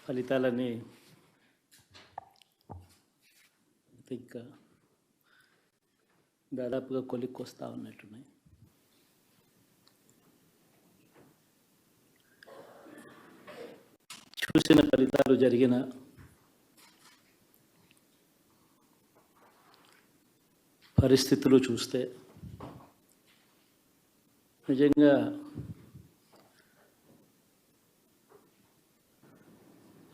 ఫలితాలని ఇంకా దాదాపుగా కొలిక్కొస్తా ఉన్నట్టున్నాయి. చూసిన ఫలితాలు జరిగిన పరిస్థితులు చూస్తే నిజంగా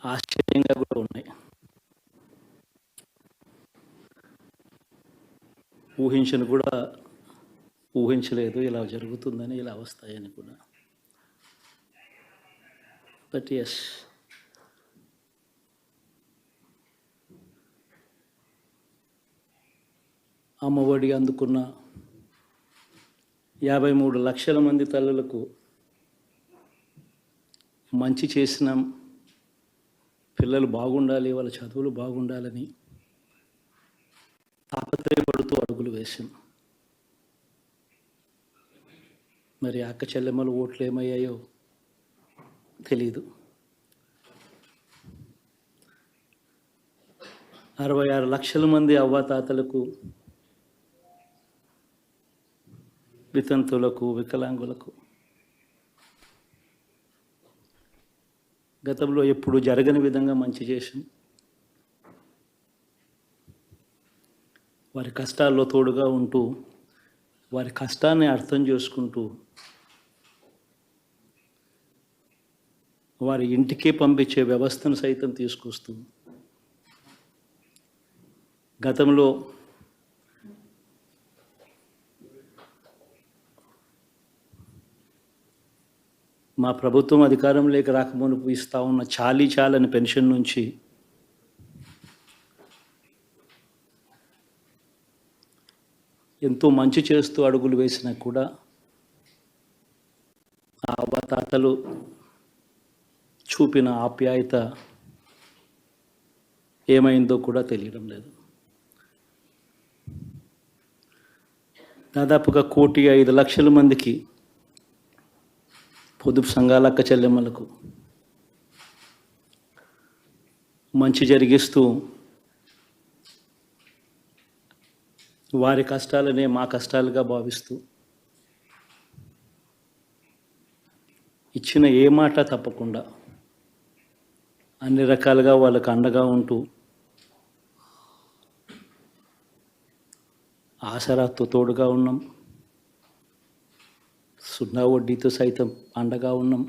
ఆశ్చర్యంగా కూడా ఉన్నాయి. ఊహించలేదు ఇలా జరుగుతుందని, ఇలా వస్తాయని కూడా. బట్ ఎస్, అమ్మఒడి అందుకున్న 53 లక్షల మంది తల్లులకు మంచి చేసినాం, పిల్లలు బాగుండాలి, వాళ్ళ చదువులు బాగుండాలని తాపత్రయపడుతూ అడుగులు వేశాం. మరి అక్క చెల్లెమ్మలు ఓట్లు ఏమయ్యాయో తెలీదు. 66 లక్షల మంది అవ్వాతాతలకు, వితంతులకు, వికలాంగులకు గతంలో ఎప్పుడు జరగని విధంగా మంచి చేశాం. వారి కష్టాల్లో తోడుగా ఉంటూ, వారి కష్టాన్ని అర్థం చేసుకుంటూ, వారి ఇంటికే పంపించే వ్యవస్థను సైతం తీసుకొస్తూ, గతంలో మా ప్రభుత్వం అధికారంలోకి రాకమునుపు ఇస్తా ఉన్న చాలని పెన్షన్ నుంచి ఎంతో మంచి చేస్తూ అడుగులు వేసినా కూడా ఆ అవ్వాతాతలు చూపిన ఆప్యాయత ఏమైందో కూడా తెలియడం లేదు. దాదాపుగా 1,05,00,000 మందికి, పొదుపు సంఘాల అక్క చెల్లెమ్మలకు మంచి జరిగిస్తూ, వారి కష్టాలనే మా కష్టాలుగా భావిస్తూ, ఇచ్చిన ఏ మాట తప్పకుండా అన్ని రకాలుగా వాళ్ళకు అండగా ఉంటూ, ఆసరాతో తోడుగా ఉన్నాం, సున్నా వడ్డీతో సైతం అండగా ఉన్నాం,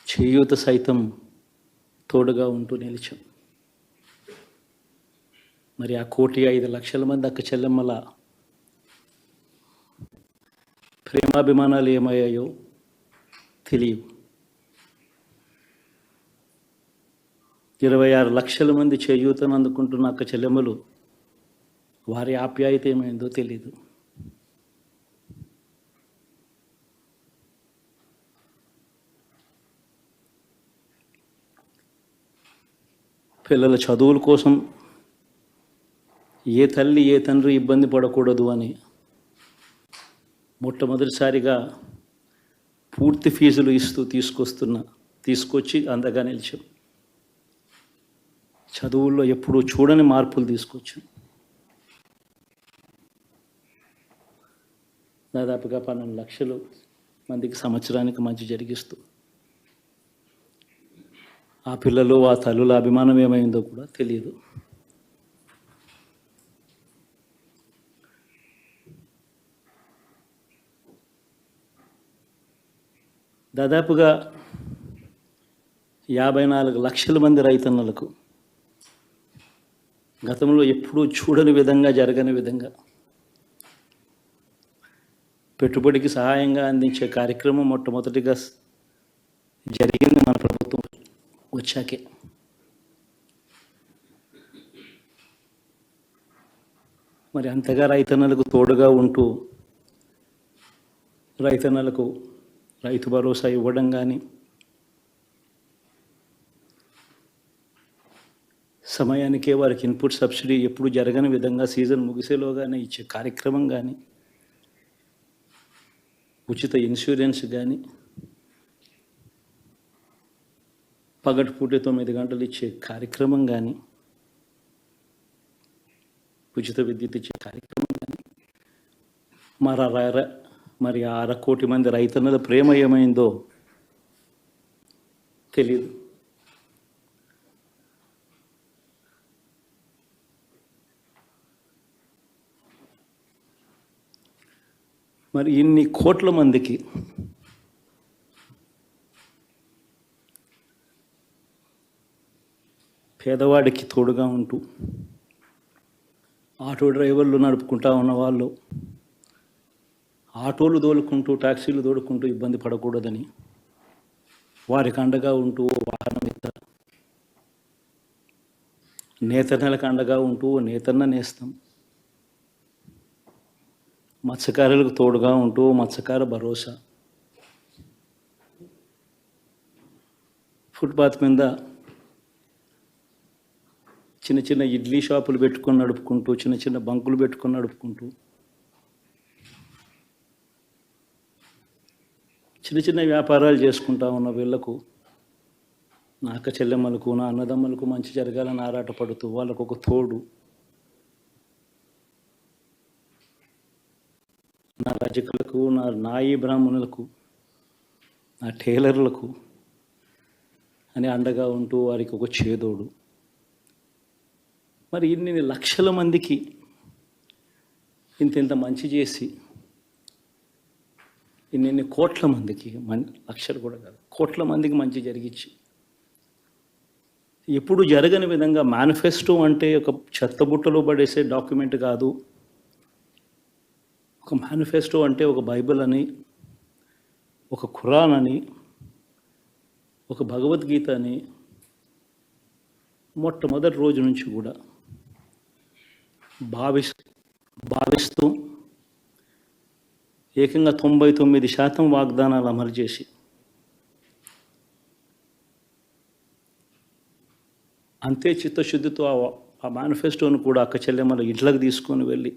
చేయూత సైతం తోడుగా ఉంటూ నిలిచాం. మరి ఆ 1,05,00,000 మంది అక్క చెల్లెమ్మల ప్రేమాభిమానాలు ఏమయ్యాయో తెలియవు. 26 లక్షల మంది చేయూతను అందుకుంటున్న అక్క చెల్లెమ్మలు, వారి ఆప్యాయత ఏమైందో తెలీదు. పిల్లల చదువుల కోసం ఏ తల్లి ఏ తండ్రి ఇబ్బంది పడకూడదు అని మొట్టమొదటిసారిగా పూర్తి ఫీజులు ఇస్తూ తీసుకొచ్చి అందగా నిలిచాం. చదువుల్లో ఎప్పుడూ చూడని మార్పులు తీసుకొచ్చాం. దాదాపుగా 12 లక్షలు మందికి సంవత్సరానికి మంచి జరిగిస్తూ, ఆ పిల్లలు, ఆ తల్లుల అభిమానం ఏమైందో కూడా తెలియదు. దాదాపుగా 54 లక్షల మంది రైతన్నలకు గతంలో ఎప్పుడూ చూడని విధంగా, జరగని విధంగా పెట్టుబడికి సహాయంగా అందించే కార్యక్రమం మొట్టమొదటిగా జరిగింది మన ప్రభుత్వం వచ్చాకే. మరి అంతగా రైతన్నలకు తోడుగా ఉంటూ, రైతన్నలకు రైతు భరోసా ఇవ్వడం కానీ, సమయానికే వారికి ఇన్పుట్ సబ్సిడీ ఎప్పుడు జరగని విధంగా సీజన్ ముగిసేలోగానే ఇచ్చే కార్యక్రమం కానీ, ఉచిత ఇన్సూరెన్స్ కానీ, పగటిపూట 9 గంటలు ఇచ్చే కార్యక్రమం కానీ, ఉచిత విద్యుత్ ఇచ్చే కార్యక్రమం కానీ, మరి 1/2 కోటి మంది రైతన్నల ప్రేమ ఏమైందో తెలియదు. మరి ఇన్ని కోట్ల మందికి పేదవాడికి తోడుగా ఉంటూ ఆటో డ్రైవర్లు నడుపుకుంటా ఉన్నవాళ్ళు ఆటోలు తోలుకుంటూ టాక్సీలు తోడుకుంటూ ఇబ్బంది పడకూడదని వారికి అండగా ఉంటూ వాహనం ఇద్దాం, నేతన్నలకు అండగా ఉంటూ నేతన్న నేస్తాం, మత్స్యకారులకు తోడుగా ఉంటూ మత్స్యకార భరోసా, ఫుట్పాత్ మీద చిన్న చిన్న ఇడ్లీ షాపులు పెట్టుకొని నడుపుకుంటూ, చిన్న చిన్న బంకులు పెట్టుకొని నడుపుకుంటూ, చిన్న చిన్న వ్యాపారాలు చేసుకుంటా ఉన్న వీళ్లకు, నా అక్క చెల్లెమ్మలకు, నా అన్నదమ్మలకు మంచి జరగాలని ఆరాటపడుతూ వాళ్ళకు ఒక తోడు, నా రజకులకు, నా నాయి బ్రాహ్మణులకు, నా టైలర్లకు అని అండగా ఉంటూ వారికి ఒక చేదోడు. మరి ఇన్ని లక్షల మందికి ఇంత మంచి చేసి, ఇన్ని కోట్ల మందికి, లక్షలు కూడా కాదు, కోట్ల మందికి మంచి జరిగించి, ఎప్పుడు జరగని విధంగా మేనిఫెస్టో అంటే ఒక చెత్తబుట్టలో పడేసే డాక్యుమెంట్ కాదు. ఒక మేనిఫెస్టో అంటే ఒక బైబిల్ అని, ఒక ఖురాన్ అని, ఒక భగవద్గీత అని మొట్టమొదటి రోజు నుంచి కూడా భావిస్తూ ఏకంగా 99% వాగ్దానాలు అమలు చేసి అంతే చిత్తశుద్ధితో ఆ మేనిఫెస్టోను కూడా అక్క చెల్లెమ్మల ఇంట్లోకి తీసుకొని వెళ్ళి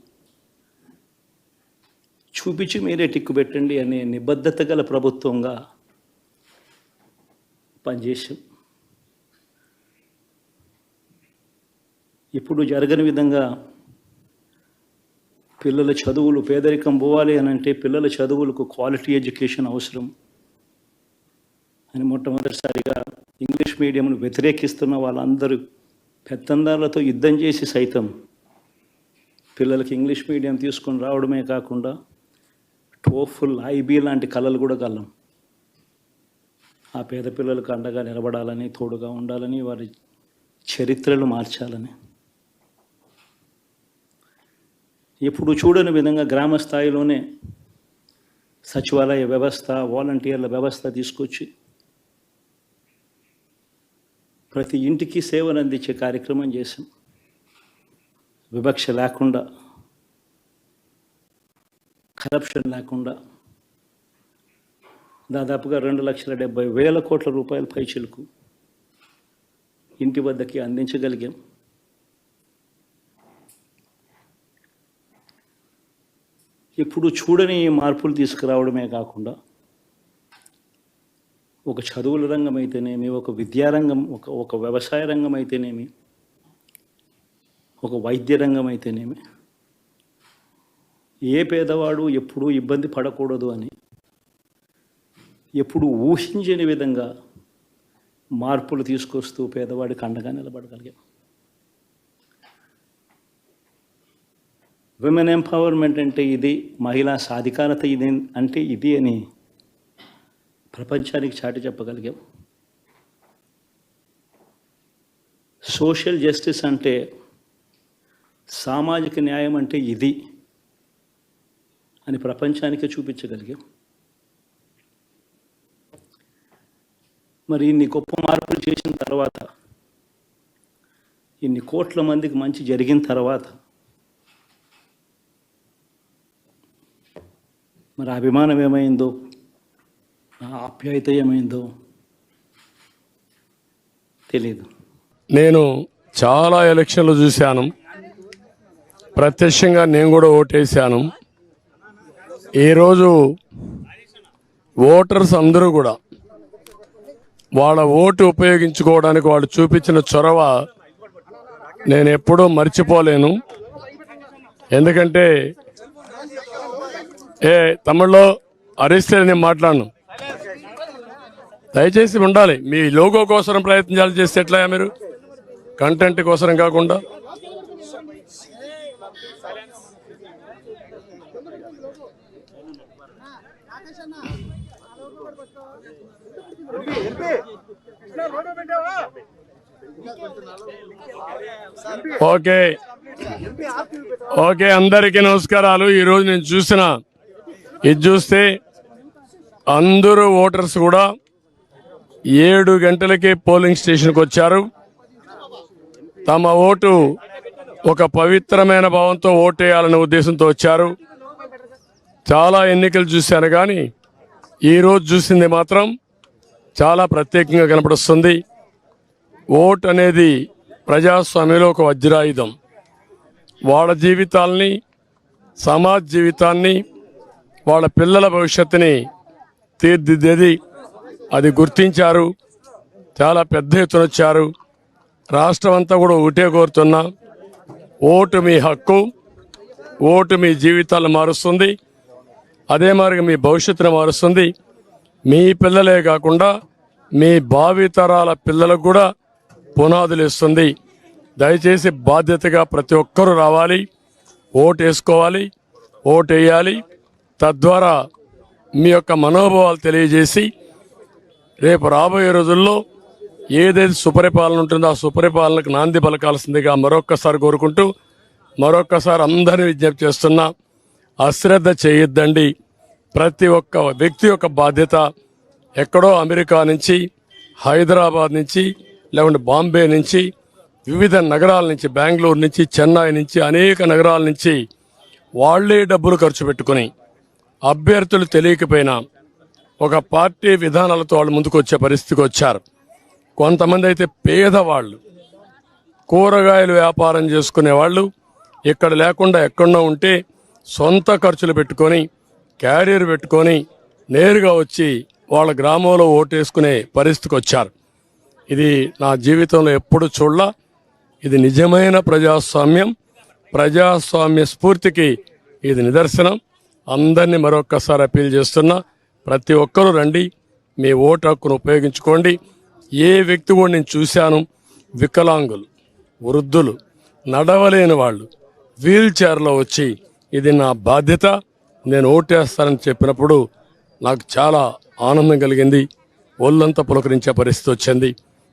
చూపించి మీరే టిక్కు పెట్టండి అనే నిబద్ధత గల ప్రభుత్వంగా పనిచేసాం. ఇప్పుడు జరగని విధంగా పిల్లల చదువులు, పేదరికం పోవాలి అని అంటే పిల్లల చదువులకు క్వాలిటీ ఎడ్యుకేషన్ అవసరం అని మొట్టమొదటిసారిగా ఇంగ్లీష్ మీడియంను వ్యతిరేకిస్తున్న వాళ్ళందరూ పెత్తందారులతో యుద్ధం చేసి సైతం పిల్లలకి ఇంగ్లీష్ మీడియం తీసుకొని రావడమే కాకుండా టోఫుల్, ఐబీ లాంటి కళలు కూడా కలం. ఆ పేద పిల్లలకు అండగా నిలబడాలని, తోడుగా ఉండాలని, వారి చరిత్రలు మార్చాలని, ఎప్పుడు చూడని విధంగా గ్రామ స్థాయిలోనే సచివాలయ వ్యవస్థ, వాలంటీర్ల వ్యవస్థ తీసుకొచ్చి ప్రతి ఇంటికి సేవలు అందించే కార్యక్రమం చేశాం. వివక్ష లేకుండా, కరప్షన్ లేకుండా దాదాపుగా 2,70,000 కోట్ల రూపాయల పైచిలకు ఇంటి వద్దకి అందించగలిగాం. ఇప్పుడు చూడని మార్పులు తీసుకురావడమే కాకుండా ఒక చదువుల రంగం అయితేనేమి, ఒక విద్యారంగం, ఒక వ్యవసాయ రంగం అయితేనేమి, ఒక వైద్య రంగం అయితేనేమి, ఏ పేదవాడు ఎప్పుడూ ఇబ్బంది పడకూడదు అని ఎప్పుడు ఊహించని విధంగా మార్పులు తీసుకొస్తూ పేదవాడికి అండగా నిలబడగలిగాం. విమెన్ ఎంపవర్మెంట్ అంటే ఇది, మహిళా సాధికారత ఇది అంటే ఇది అని ప్రపంచానికి చాటి చెప్పగలిగాం. సోషల్ జస్టిస్ అంటే, సామాజిక న్యాయం అంటే ఇది అని ప్రపంచానికి చూపించగలిగాం. మరి ఇన్ని గొప్ప మార్పులు చేసిన తర్వాత, ఇన్ని కోట్ల మందికి మంచి జరిగిన తర్వాత మరి అభిమానం ఏమైందో, ఆప్యాయత ఏమైందో తెలియదు. నేను చాలా ఎలక్షన్లు చూశాను, ప్రత్యక్షంగా నేను కూడా ఓటేశాను. ఈరోజు ఓటర్స్ అందరూ కూడా వాళ్ళ ఓటు ఉపయోగించుకోవడానికి వాళ్ళు చూపించిన చొరవ నేను ఎప్పుడూ మర్చిపోలేను. ఎందుకంటే తమిళ్లో అరిస్తే నేను మాట్లాడను. దయచేసి ఉండాలి. మీ లోగో కోసం ప్రయత్నాలు చేస్తే ఎట్లా మీరు కంటెంట్ కోసం కాకుండా? ఓకే ఓకే, అందరికీ నమస్కారాలు. ఈరోజు నేను ఇది చూస్తే అందరూ ఓటర్స్ కూడా 7 గంటలకే పోలింగ్ స్టేషన్కి వచ్చారు. తమ ఓటు ఒక పవిత్రమైన భావంతో ఓటేయాలనే ఉద్దేశంతో వచ్చారు. చాలా ఎన్నికలు చూశాను, కానీ ఈరోజు చూసింది మాత్రం చాలా ప్రత్యేకంగా కనపడుస్తుంది. ఓట్ అనేది ప్రజాస్వామ్యంలో ఒక వజ్రాయుధం. వాళ్ళ జీవితాల్ని, సమాజ జీవితాన్ని, వాళ్ళ పిల్లల భవిష్యత్తుని తీర్చిదిద్దేది. అది గుర్తించారు. చాలా పెద్ద ఎత్తున వచ్చారు. రాష్ట్రం అంతా కూడా ఒకటే కోరుతున్నా, ఓటు మీ హక్కు, ఓటు మీ జీవితాలను మారుస్తుంది. అదే మాదిరిగా మీ భవిష్యత్తును మారుస్తుంది. మీ పిల్లలే కాకుండా మీ భావితరాల పిల్లలకు కూడా పునాదులు ఇస్తుంది. దయచేసి బాధ్యతగా ప్రతి ఒక్కరూ రావాలి, ఓటు వేసుకోవాలి, ఓటు వేయాలి. తద్వారా మీ యొక్క మనోభావాలు తెలియజేసి రేపు రాబోయే రోజుల్లో ఏదైతే సుపరిపాలన ఉంటుందో ఆ సుపరిపాలనకు నాంది పలకాల్సిందిగా మరొక్కసారి కోరుకుంటూ, మరొక్కసారి అందరినీ విజ్ఞప్తి చేస్తున్నా, అశ్రద్ధ చేయొద్దండి. ప్రతి ఒక్క వ్యక్తి యొక్క బాధ్యత. ఎక్కడో అమెరికా నుంచి, హైదరాబాద్ నుంచి, లేకుంటే బాంబే నుంచి, వివిధ నగరాల నుంచి, బెంగళూరు నుంచి, చెన్నై నుంచి, అనేక నగరాల నుంచి వాళ్లే డబ్బులు ఖర్చు పెట్టుకుని అభ్యర్థులు తెలియకపోయినా ఒక పార్టీ విధానాలతో వాళ్ళు ముందుకు వచ్చే పరిస్థితికి వచ్చారు. కొంతమంది అయితే పేదవాళ్ళు, కూరగాయలు వ్యాపారం చేసుకునే వాళ్ళు, ఇక్కడ లేకుండా ఎక్కడో ఉంటే సొంత ఖర్చులు పెట్టుకొని, క్యారియర్ పెట్టుకొని నేరుగా వచ్చి వాళ్ళ గ్రామంలో ఓటేసుకునే పరిస్థితికి వచ్చారు. ఇది నా జీవితంలో ఎప్పుడు చూడలా. ఇది నిజమైన ప్రజాస్వామ్యం, ప్రజాస్వామ్య స్ఫూర్తికి ఇది నిదర్శనం. అందరినీ మరొక్కసారి అప్పీల్ చేస్తున్నా, ప్రతి ఒక్కరూ రండి, మీ ఓటు హక్కును ఉపయోగించుకోండి. ఏ వ్యక్తి కూడా నేను చూశాను, వికలాంగులు, వృద్ధులు, నడవలేని వాళ్ళు వీల్ చైర్లో వచ్చి ఇది నా బాధ్యత, నేను ఓటేస్తానని చెప్పినప్పుడు నాకు చాలా ఆనందం కలిగింది. ఒళ్ళంతా పులకరించే పరిస్థితి వచ్చింది.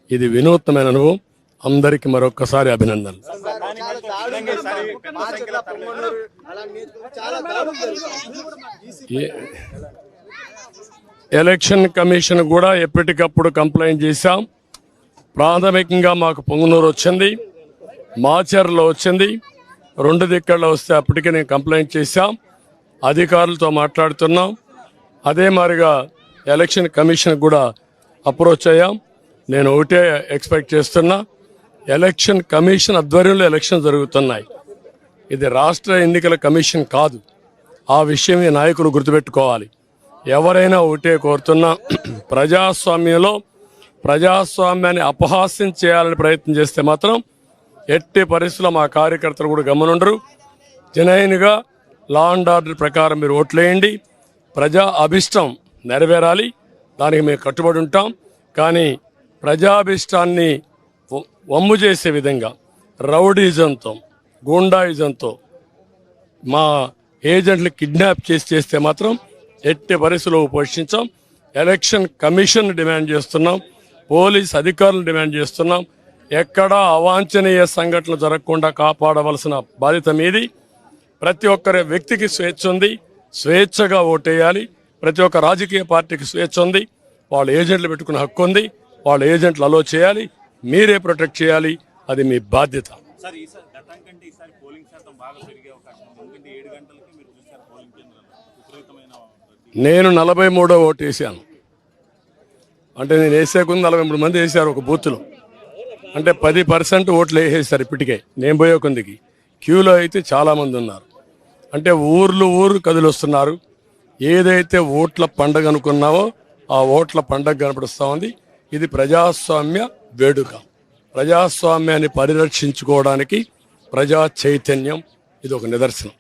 ఇది వినూత్నమైన అనుభవం. అందరికీ మరొక్కసారి అభినందనలు. ఎలక్షన్ కమిషన్ కూడా ఎప్పటికప్పుడు కంప్లైంట్ చేశాం. ప్రాథమికంగా మాకు పొంగునూరు వచ్చింది, మాచర్లో వచ్చింది, 2 దిక్కల్లో వస్తే అప్పటికే నేను కంప్లైంట్ చేశాం. అధికారులతో మాట్లాడుతున్నాం. అదే మాదిరిగా ఎలక్షన్ కమిషన్ కూడా అప్రోచ్ అయ్యాం. నేను ఒకటే ఎక్స్పెక్ట్ చేస్తున్నా, ఎలక్షన్ కమిషన్ ఆధ్వర్యంలో ఎలక్షన్ జరుగుతున్నాయి. ఇది రాష్ట్ర ఎన్నికల కమిషన్ కాదు. ఆ విషయం ఈ నాయకులు గుర్తుపెట్టుకోవాలి. ఎవరైనా ఒకటే కోరుతున్నా, ప్రజాస్వామ్యంలో ప్రజాస్వామ్యాన్ని అపహాస్యం చేయాలని ప్రయత్నం చేస్తే మాత్రం ఎట్టి పరిస్థితుల్లో మా కార్యకర్తలు కూడా గమనుండరు. జనైన్గా లా అండ్ ఆర్డర్ ప్రకారం మీరు ఓట్లేయండి. ప్రజా అభిష్టం నెరవేరాలి, దానికి మేము కట్టుబడి ఉంటాం. కానీ ప్రజాభిష్టాన్ని వమ్ము చేసే విధంగా రౌడీజంతో, గూండాయిజంతో మా ఏజెంట్లు కిడ్నాప్ చేస్తే మాత్రం ఎట్టి పరిస్థితుల్లో పోషించాం. ఎలక్షన్ కమిషన్ డిమాండ్ చేస్తున్నాం, పోలీస్ అధికారులను డిమాండ్ చేస్తున్నాం. ఎక్కడా అవాంఛనీయ సంఘటనలు జరగకుండా కాపాడవలసిన బాధ్యత మీది. ప్రతి ఒక్కరి వ్యక్తికి స్వేచ్ఛ ఉంది, స్వేచ్ఛగా ఓటేయాలి. ప్రతి ఒక్క రాజకీయ పార్టీకి స్వేచ్ఛ ఉంది, వాళ్ళ ఏజెంట్లు పెట్టుకునే హక్కు ఉంది. వాళ్ళ ఏజెంట్లు అలో చేయాలి, మీరే ప్రొటెక్ట్ చేయాలి. అది మీ బాధ్యత. నేను 43వ ఓటు వేసాను. అంటే నేను వేసే కొంది 43 మంది వేశారు ఒక బూత్లో. అంటే 10% ఓట్లు వేసేసారు ఇప్పటికే. నేను పోయే కొందికి క్యూలో అయితే చాలామంది ఉన్నారు. అంటే ఊరు కదిలొస్తున్నారు. ఏదైతే ఓట్ల పండగ అనుకున్నామో ఆ ఓట్ల పండగ కనపడుస్తూ ఉంది. ఇది ప్రజాస్వామ్య వేడుక. ప్రజాస్వామ్యాన్ని పరిరక్షించుకోవడానికి ప్రజా చైతన్యం ఇది ఒక నిదర్శనం.